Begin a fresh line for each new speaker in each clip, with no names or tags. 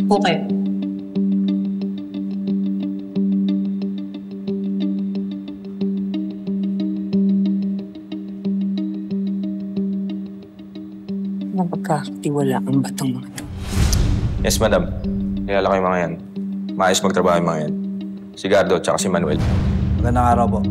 Po kayo.
Napagkakatiwala ang batong mga to.
Yes, madam. Kilala ko yung mga yan. Maayos magtrabaho yung mga yan. Si Gardo at si Manuel.
Magandang araw po.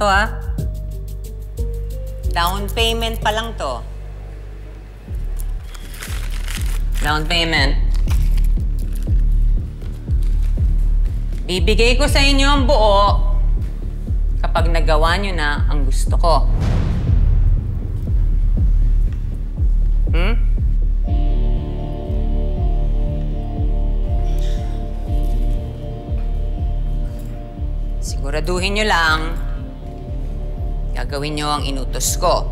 Ito down payment pa lang to. Down payment. Bibigay ko sa inyo ang buo kapag nagawa nyo na ang gusto ko. Siguraduhin nyo lang gagawin nyo ang inutos ko.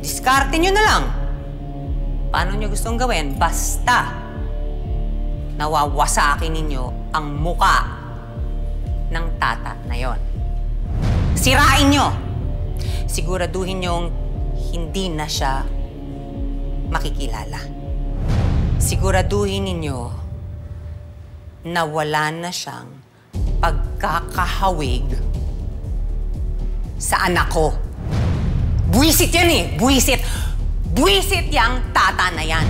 Diskarte nyo na lang. Paano nyo gustong gawin? Basta nawawasakin ninyo ang muka ng tata na yon. Sirain nyo. Siguraduhin nyong hindi na siya makikilala. Siguraduhin ninyo na wala na siyang pagkakahawig sa anak ko. Buwisit yan eh! Buwisit! Buwisit yang tata na yan.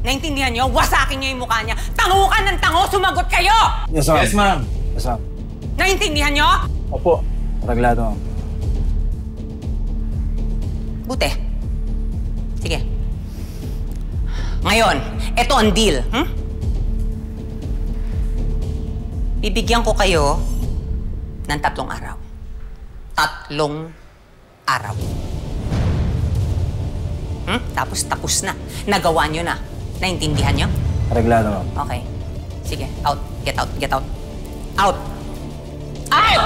Naintindihan nyo? Wasakin nyo yung mukha niya. Tangukan ng tango! Sumagot kayo!
Yes, ma'am.
Yes, ma'am.
Yes, ma'am.
Naintindihan nyo?
Opo. Araglado, ma'am.
Buti. Sige. Ngayon, eto ang deal. Bibigyan ko kayo ng 3 araw. 3 araw. Tapos na. Nagawa nyo na. Naintindihan nyo?
Araglado, ma'am.
Okay. Sige, out. Get out. Get out. Out! Out!